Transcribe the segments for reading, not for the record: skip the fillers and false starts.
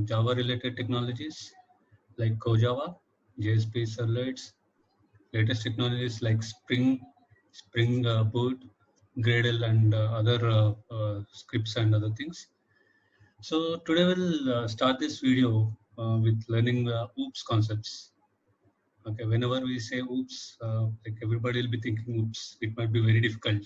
Java related technologies like CoJava, JSP servlets, latest technologies like Spring Boot, Gradle, and other scripts and other things. So today we'll start this video with learning the OOPS concepts. Okay, whenever we say OOPS, like everybody will be thinking, oops, it might be very difficult.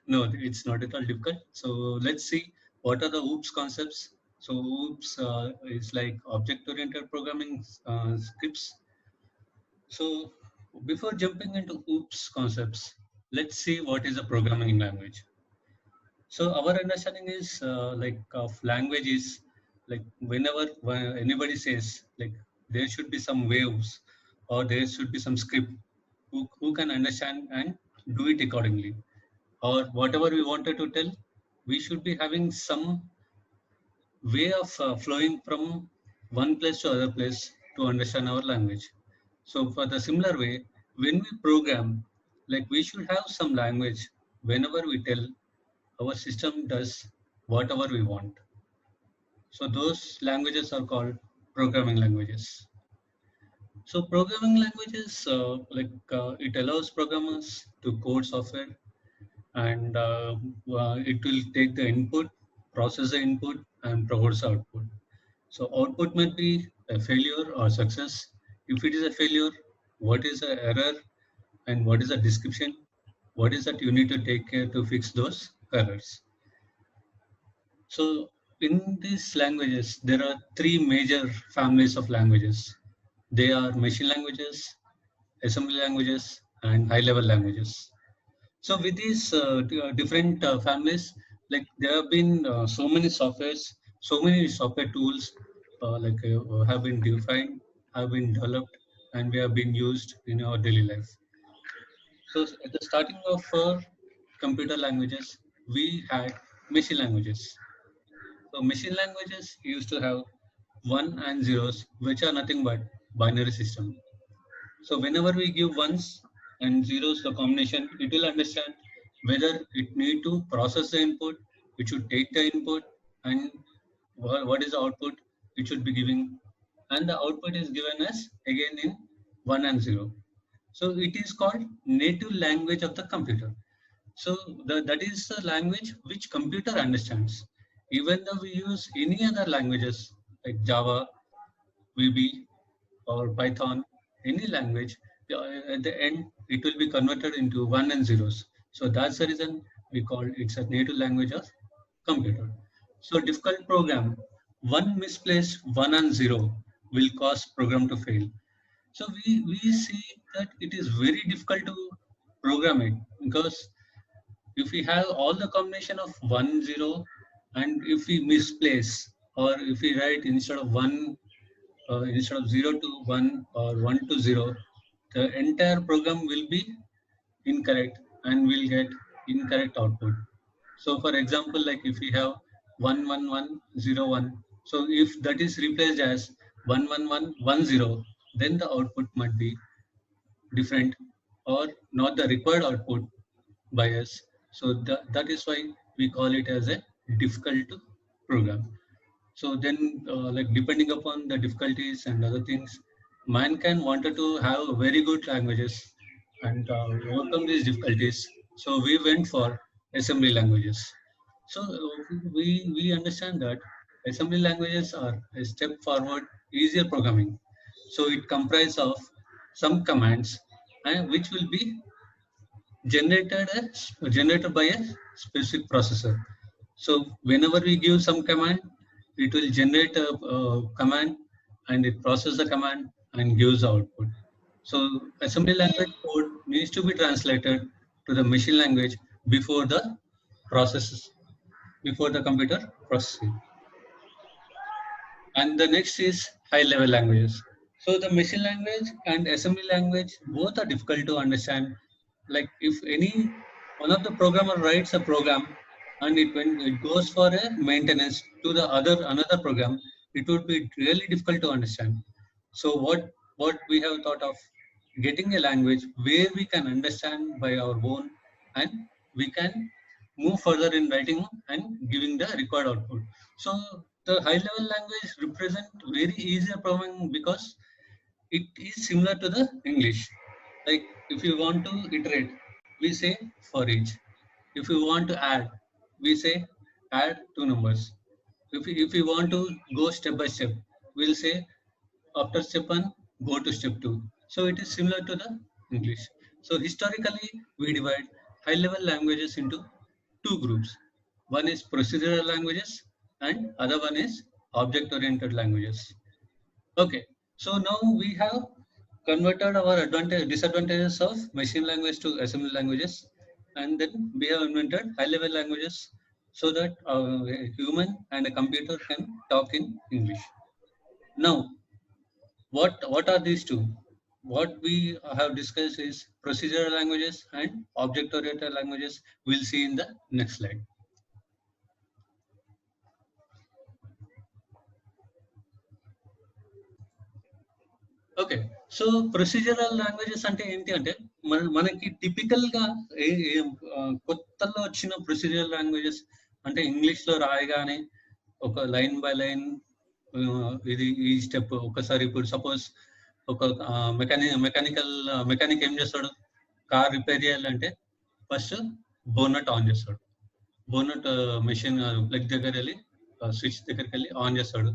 No, it's not at all difficult. So let's see what are the OOPS concepts. So OOPS is like object-oriented programming scripts. So before jumping into OOPS concepts, let's see what is a programming language. So our understanding is like of language is like whenever anybody says like there should be some waves or there should be some script who can understand and do it accordingly, or whatever we wanted to tell, we should be having some way of flowing from one place to other place to understand our language. So for the similar way, when we program, like we should have some language whenever we tell our system does whatever we want. So those languages are called programming languages. So programming languages, it allows programmers to code software, and it will take the input, process the input, and produce output. So output might be a failure or success. If it is a failure, what is the error and what is the description? What is that you need to take care to fix those errors? So in these languages, there are three major families of languages. They are machine languages, assembly languages, and high-level languages. So with these different families, like there have been so many softwares, so many software tools have been defined, have been developed, and we have been used in our daily life. So at the starting of computer languages, we had machine languages. So machine languages used to have 1 and zeros, which are nothing but binary system. So whenever we give ones and zeros the combination, it will understand whether it need to process the input, it should take the input, and what is the output it should be giving, and the output is given as again in 1 and 0. So it is called native language of the computer. So that is the language which computer understands. Even though we use any other languages like Java, VB, or Python, any language, at the end it will be converted into 1 and zeros. So that's the reason we call it's a native language of computer. So difficult program, one misplaced 1 and 0 will cause program to fail. So we see that it is very difficult to program it, because if we have all the combination of 1, 0, and if we misplace, or if we write instead of 0 to 1 or 1 to 0, the entire program will be incorrect and will get incorrect output. So for example, like if we have 1, 1, 1, 0, 1, so if that is replaced as 1, 1, 1, 1, 0, then the output might be different or not the required output by us. So that is why we call it as a difficult to program. So then like depending upon the difficulties and other things, mankind wanted to have very good languages and overcome these difficulties. So we went for assembly languages. So we understand that assembly languages are a step forward, easier programming. So it comprises of some commands and which will be generated by a specific processor. So whenever we give some command, it will generate a command and it processes the command and gives the output. So assembly language code needs to be translated to the machine language before the computer processing. And the next is high level languages. So the machine language and assembly language both are difficult to understand. Like if any one of the programmer writes a program and when it goes for a maintenance to the another program, it would be really difficult to understand. So what we have thought of getting a language where we can understand by our own and we can move further in writing and giving the required output. So the high level language represent very easier programming because it is similar to the English. Like if you want to iterate, we say for each. If you want to add, we say add two numbers. If you want to go step by step, we'll say after step one, go to step two. So it is similar to the English. So historically, we divide high level languages into two groups. One is procedural languages and other one is object oriented languages. Okay, so now we have converted our disadvantages of machine language to assembly languages, and then we have invented high-level languages so that a human and a computer can talk in English. Now, what are these two? What we have discussed is procedural languages and object-oriented languages. We'll see in the next slide. Okay so procedural languages అంటే ఏంటి అంటే మనకి typical గా కొత్తలో వచ్చిన procedural languages అంటే English లో రాయగానే ఒక లైన్ బై లైన్ ఇది ఈ స్టెప్ ఒకసారి ఇప్పుడు సపోజ్ ఒక మెకానిక్ ఏం చేస్తాడు, కార్ రిపేర్ చేయాలంటే ఫస్ట్ బోనట్ ఆన్ చేస్తాడు. బోనట్ మెషిన్ ప్లగ్ దగ్గర వెళ్ళి స్విచ్ దగ్గరికి వెళ్ళి ఆన్ చేస్తాడు.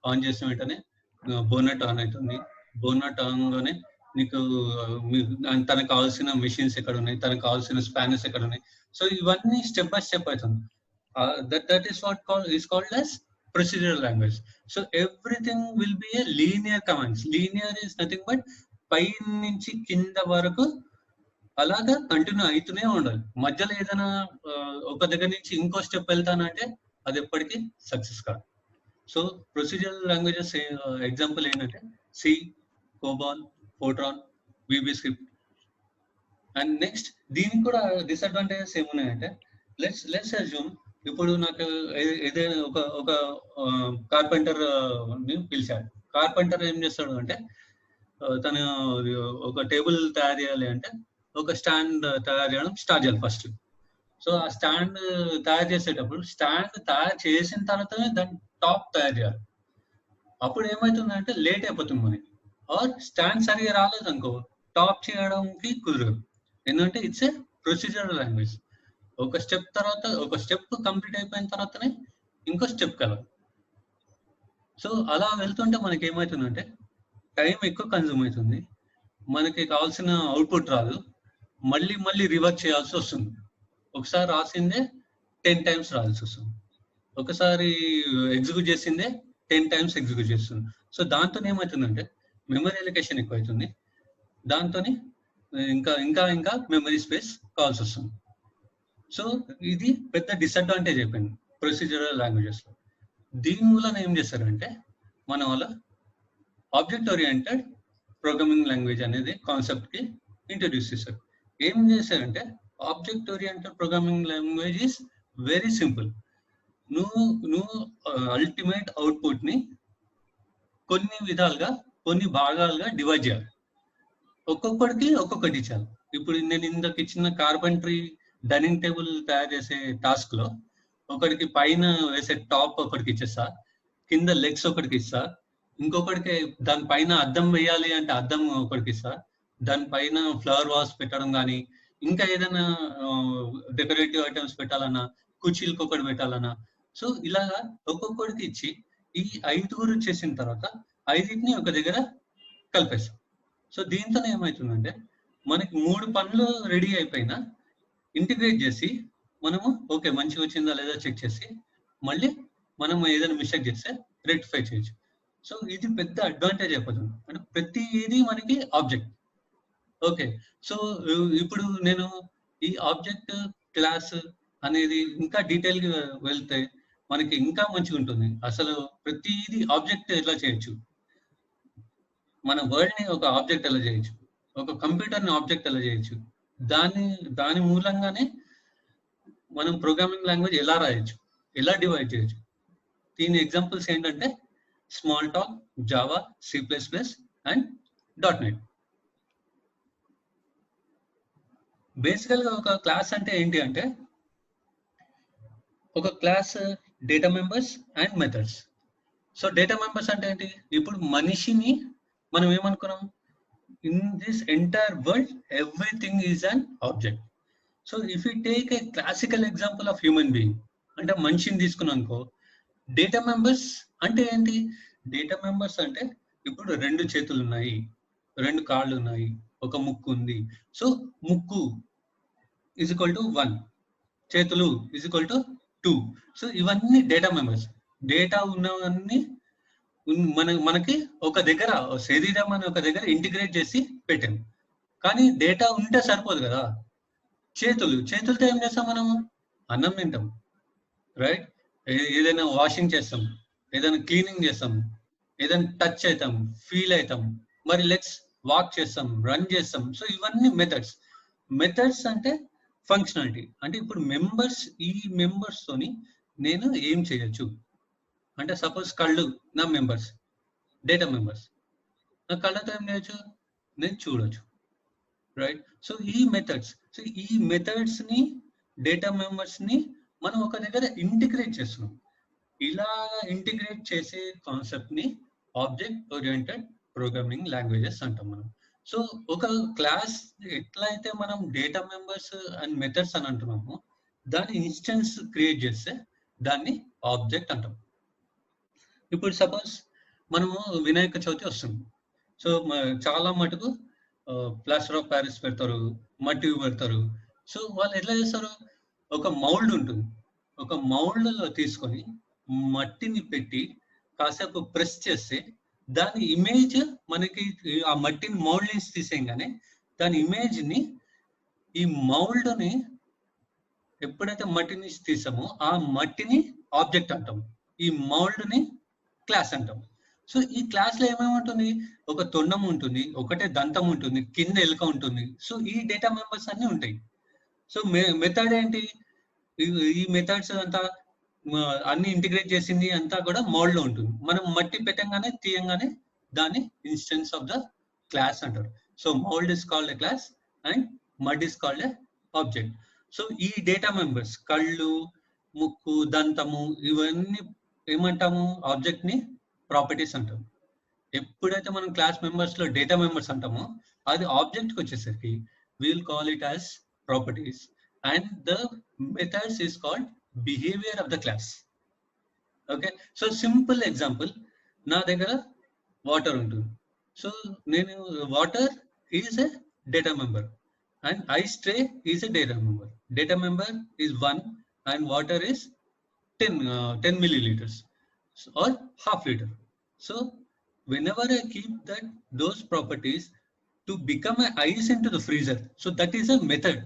ఆన్ చేసిన వెంటనే బోనట్ ఆన్ అవుతుంది. బోనట్ ఆన్లోనే నీకు తనకు కావాల్సిన మెషిన్స్ ఎక్కడ ఉన్నాయి, తనకు కావాల్సిన స్పానర్స్ ఎక్కడ ఉన్నాయి. సో ఇవన్నీ స్టెప్ బై స్టెప్ అవుతుంది. That is what is called as procedural language. So everything will be a linear commands. Linear is nothing but పై నుంచి కింద వరకు అలాగా కంటిన్యూ అవుతూనే ఉండాలి. మధ్యలో ఏదైనా ఒక దగ్గర నుంచి ఇంకో స్టెప్ వెళ్తానంటే అది ఎప్పటికీ సక్సెస్ కాదు. సో ప్రొసీజరల్ లాంగ్వేజెస్ ఎగ్జాంపుల్ ఏంటంటే C, COBOL, Fortran, VBScript. And next దీనికి కూడా డిసడ్వాంటేజెస్ ఏమున్నాయంటే లెట్స్ అజ్యూమ్ ఇప్పుడు నాకు ఏదైనా ఒక కార్పెంటర్ ని పిలిచాడు. కార్పెంటర్ ఏం చేస్తాడు అంటే తను ఒక టేబుల్ తయారు చేయాలి అంటే ఒక స్టాండ్ తయారు చేయడం స్టార్ట్ చేయాలి ఫస్ట్. సో ఆ స్టాండ్ తయారు చేసేటప్పుడు స్టాండ్ తయారు చేసిన తర్వాతనే దాని టాప్ తయారు చేయాలి. అప్పుడు ఏమవుతుందంటే లేట్ అయిపోతుంది మనకి. ఆర్ స్టాండ్ సరిగా రాలేదు అనుకో టాప్ చేయడానికి కుదరదు. ఎందుకంటే ఇట్స్ ఏ ప్రొసీజరల్ లాంగ్వేజ్. ఒక స్టెప్ తర్వాత ఒక స్టెప్ కంప్లీట్ అయిపోయిన తర్వాతనే ఇంకో స్టెప్ కదా. సో అలా వెళ్తుంటే మనకి ఏమవుతుందంటే టైం ఎక్కువ కన్జ్యూమ్ అవుతుంది, మనకి కావాల్సిన అవుట్పుట్ రాదు, మళ్ళీ రివర్క్ చేయాల్సి వస్తుంది. ఒకసారి రాసిందే 10 times రాయాల్సి వస్తుంది, ఒకసారి ఎగ్జిక్యూట్ చేసిందే 10 times ఎగ్జిక్యూట్ చేస్తుంది. సో దాంతో ఏమవుతుందంటే మెమరీ అలొకేషన్ ఎక్కువ అవుతుంది, దాంతో ఇంకా మెమరీ స్పేస్ కావాల్సి వస్తుంది. సో ఇది పెద్ద డిసడ్వాంటేజ్ అయిపోయింది ప్రొసీజరల్ లాంగ్వేజెస్ లో. దీని మూలన ఏం చేస్తారంటే మన వాళ్ళ ఆబ్జెక్ట్ ఓరియంటెడ్ ప్రోగ్రామింగ్ లాంగ్వేజ్ అనేది కాన్సెప్ట్ కి ఇంట్రడ్యూస్ చేశారు. ఏం చేశారంటే object oriented programming language is very simple. నువ్వు అల్టిమేట్ అవుట్పుట్ ని కొన్ని విధాలుగా కొన్ని భాగాలుగా డివైడ్ చేయాలి, ఒక్కొక్కడికి ఒక్కొక్కటి ఇచ్చాలి. ఇప్పుడు నేను ఇందాక ఇచ్చిన కార్పెంటరీ డైనింగ్ టేబుల్ తయారు చేసే టాస్క్ లో ఒకడికి పైన వేసే టాప్ ఒకటికి ఇచ్చేస్తా, కింద లెగ్స్ ఒకటికి ఇస్తా, ఇంకొకటికి దానిపైన అద్దం వేయాలి అంటే అద్దం ఒకటికి ఇస్తా, దానిపైన ఫ్లవర్ వాస్ పెట్టడం కానీ ఇంకా ఏదైనా డెకరేటివ్ ఐటమ్స్ పెట్టాలన్నా, కుర్చీలకు ఒకటి పెట్టాలన్నా. సో ఇలాగా ఒక్కొక్కడికి ఇచ్చి ఈ 5 చేసిన తర్వాత 5ని ఒక దగ్గర కలిపేస్తాం. సో దీంతో ఏమవుతుందంటే మనకి 3 పనులు రెడీ అయిపోయినా ఇంటిగ్రేట్ చేసి మనము ఓకే మంచిగా వచ్చిందా లేదా చెక్ చేసి మళ్ళీ మనం ఏదైనా మిస్టేక్ చేస్తే రెక్టిఫై చేయొచ్చు. సో ఇది పెద్ద అడ్వాంటేజ్ అయిపోతుంది. అంటే ప్రతిదీ మనకి ఆబ్జెక్ట్. ఓకే, సో ఇప్పుడు నేను ఈ ఆబ్జెక్ట్ క్లాస్ అనేది ఇంకా డీటెయిల్ గా వెళ్తే మనకి ఇంకా మంచిగా ఉంటుంది. అసలు ప్రతిదీ ఆబ్జెక్ట్ ఎలా చేయొచ్చు, మన వర్డ్ ని ఒక ఆబ్జెక్ట్ ఎలా చేయొచ్చు, ఒక కంప్యూటర్ ని ఆబ్జెక్ట్ ఎలా చేయొచ్చు, దాని మూలంగానే మనం ప్రోగ్రామింగ్ లాంగ్వేజ్ ఎలా రాయొచ్చు, ఎలా డివైడ్ చేయొచ్చు. దీని ఎగ్జాంపుల్స్ ఏంటంటే Smalltalk, Java, C++ and .NET. బేసికల్ గా ఒక క్లాస్ అంటే ఏంటి అంటే ఒక class data members and methods. So data members అంటే ఏంటి? ఇప్పుడు మనిషిని మనం ఏమనుకున్నాం, in this entire world everything is an object. So if you take a classical example of human being, అంటే మనిషిని తీసుకున్నాం అనుకో, డేటా మెంబర్స్ అంటే ఏంటి? డేటా మెంబర్స్ అంటే ఇప్పుడు 2 చేతులు ఉన్నాయి, 2 కాళ్ళు ఉన్నాయి, ఒక ముక్కు ఉంది. సో ముక్కు ఈజ్ ఈక్వల్ టు 1, చేతులు ఈజ్ ఈక్వల్ టు 2. సో ఇవన్నీ డేటా మెంబర్స్. డేటా ఉన్నవన్నీ మనకి ఒక దగ్గర శరీరం అని ఒక దగ్గర ఇంటిగ్రేట్ చేసి పెట్టాం. కానీ డేటా ఉంటే సరిపోదు కదా. చేతులతో ఏం చేస్తాం మనము? అన్నం తింటాం, రైట్? ఏదైనా వాషింగ్ చేస్తాం, ఏదైనా క్లీనింగ్ చేస్తాం, ఏదైనా టచ్ అవుతాం, ఫీల్ అవుతాం, మరి లెట్స్ వాక్ చేస్తాం, రన్ చేస్తాం. సో ఇవన్నీ మెథడ్స్ అంటే ఫంక్షనాలిటీ. అంటే ఇప్పుడు ఈ మెంబర్స్ తోని నేను ఏం చేయొచ్చు అంటే, సపోజ్ కళ్ళు నా మెంబర్స్, డేటా మెంబర్స్. నా కళ్ళతో ఏం చేయొచ్చు? నేను చూడొచ్చు, రైట్? సో ఈ మెథడ్స్ ని, డేటా మెంబర్స్ ని మనం ఒక దగ్గర ఇంటిగ్రేట్ చేస్తున్నాం. ఇలా ఇంటిగ్రేట్ చేసే కాన్సెప్ట్ ని ఆబ్జెక్ట్ ఓరియంటెడ్ ప్రోగ్రామింగ్ లాంగ్వేజెస్ అంటాం మనం. సో ఒక క్లాస్ ఎట్లయితే మనం డేటా మెంబర్స్ అండ్ మెథడ్స్ అని అంటున్నామో, దాని ఇన్స్టెన్స్ క్రియేట్ చేస్తే దాన్ని ఆబ్జెక్ట్ అంటాం. ఇప్పుడు సపోజ్ మనము వినాయక చవితి వస్తుంది. సో చాలా మటుకు ప్లాస్టర్ ఆఫ్ ప్యారిస్ పెడతారు, మట్టి పెడతారు. సో వాళ్ళు ఎట్లా చేస్తారు? ఒక మౌల్డ్ ఉంటుంది, ఒక మౌల్డ్లో తీసుకొని మట్టిని పెట్టి కాసేపు ప్రెస్ చేస్తే దాని ఇమేజ్ మనకి ఆ మట్టిని మౌల్డ్ నుంచి తీసేయగానే దాని ఇమేజ్ ని, ఈ మౌల్డ్ ని ఎప్పుడైతే మట్టి నుంచి తీసామో ఆ మట్టిని ఆబ్జెక్ట్ అంటాం, ఈ మౌల్డ్ ని క్లాస్ అంటాం. సో ఈ క్లాస్ లో ఏమేమి ఉంటుంది? ఒక తొండం ఉంటుంది, ఒకటే దంతం ఉంటుంది, కింద ఎలుక ఉంటుంది. సో ఈ డేటా మెంబర్స్ అన్ని ఉంటాయి. సో మెథడ్ ఏంటి? ఈ మెథడ్స్ అంతా అన్ని ఇంటిగ్రేట్ చేసింది అంతా కూడా మోల్డ్ లో ఉంటుంది. మనం మట్టి పెట్టంగానే తీయంగానే దాన్ని ఇన్స్టెన్స్ ఆఫ్ ద క్లాస్ అంటారు. So mould is called a class and mud is called a object. So ఈ డేటా మెంబర్స్, కళ్ళు, ముక్కు, దంతము, ఇవన్నీ ఏమంటాము? ఆబ్జెక్ట్ ని ప్రాపర్టీస్ అంటాం. ఎప్పుడైతే మనం క్లాస్ మెంబర్స్ లో డేటా మెంబర్స్ అంటామో, అది ఆబ్జెక్ట్ కి వచ్చేసరికి we'll call it as properties and the methods is called behaviour of the class. Okay, so simple example, నా దగ్గర వాటర్ ఉంటుంది. సో నేను water is a data member and ice tray is a data member. Data member is 1 and water is 10 milliliters or half liter. So whenever I keep those properties to become an ice into the freezer, so that is a method.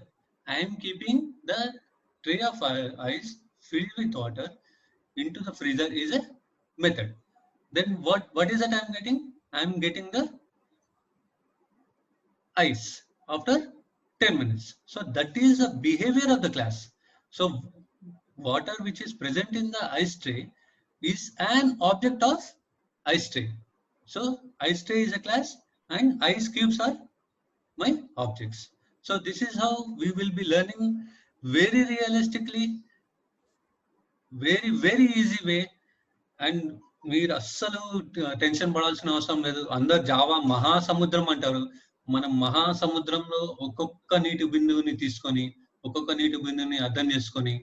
I am keeping the tray of ice filled with water into the freezer is a method. Then what is that I am getting? I am getting the ice after 10 minutes. So that is the behavior of the class. So water which is present in the ice tray is an object of ice tray. So ice tray is a class and ice cubes are my objects. So this is how we will be learning very realistically, very easy way. And మీరు అస్సలు tension పడాల్సిన అవసరం లేదు. అందరు Java మహాసముద్రం అంటారు. మనం మహాసముద్రంలో ఒక్కొక్క నీటి బిందువుని తీసుకొని, ఒక్కొక్క నీటి బిందువుని అర్థం చేసుకొని,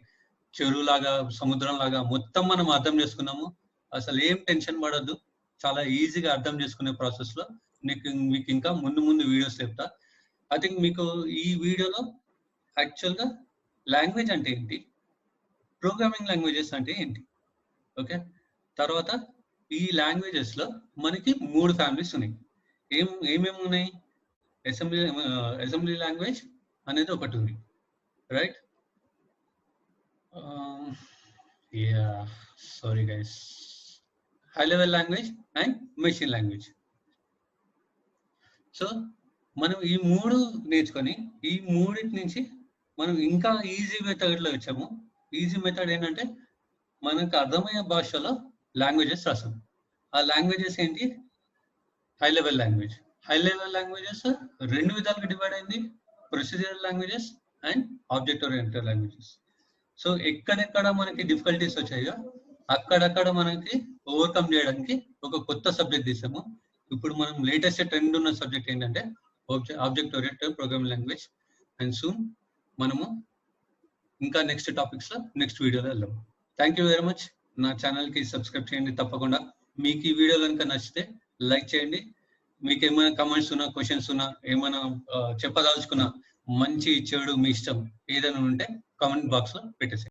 చెరువులాగా, సముద్రంలాగా మొత్తం మనం అర్థం చేసుకున్నాము. అసలు ఏం టెన్షన్ పడద్దు, చాలా ఈజీగా అర్థం చేసుకునే ప్రాసెస్ లో మీకు ఇంకా ముందు వీడియోస్ చెప్తా. ఐ థింక్ మీకు ఈ వీడియోలో యాక్చువల్గా లాంగ్వేజ్ అంటే ఏంటి, ప్రోగ్రామింగ్ లాంగ్వేజెస్ అంటే ఏంటి, ఓకే. తర్వాత ఈ లాంగ్వేజెస్ లో మనకి 3 ఫ్యామిలీస్ ఉన్నాయి. ఏమేమి ఉన్నాయి? అసెంబ్లీ లాంగ్వేజ్ అనేది ఒకటి ఉంది, right? Sorry guys, high level language and machine language. So మనం ఈ 3 నేర్చుకొని ఈ 3 నుంచి మనం ఇంకా ఈజీ మెథడ్ లో వచ్చాము. ఈజీ మెథడ్ ఏంటంటే మనకు అర్థమయ్యే భాషలో లాంగ్వేజెస్ రాసాం. ఆ లాంగ్వేజెస్ ఏంటి? High level language. High level languages 2 విధాలుగా డివైడ్ అయింది, procedural languages and object oriented languages. So ఎక్కడెక్కడ మనకి డిఫికల్టీస్ వచ్చాయో అక్కడక్కడ మనకి ఓవర్కమ్ చేయడానికి ఒక కొత్త సబ్జెక్ట్ తీసాము. ఇప్పుడు మనం లేటెస్ట్ ట్రెండ్ ఉన్న సబ్జెక్ట్ ఏంటంటే object oriented programming language. And soon మనము ఇంకా నెక్స్ట్ టాపిక్స్ నెక్స్ట్ వీడియోలో వెళ్దాం. Thank you very much. నా ఛానల్కి సబ్స్క్రైబ్ చేయండి తప్పకుండా. మీకు ఈ వీడియో కనుక నచ్చితే లైక్ చేయండి. మీకు ఏమైనా కమెంట్స్ ఉన్నా, క్వశ్చన్స్ ఉన్నా, ఏమైనా చెప్పదలుచుకున్నా, మంచి చెడు మీ ఇష్టం ఏదైనా ఉంటే కామెంట్ బాక్స్లో పెట్టేసేయండి.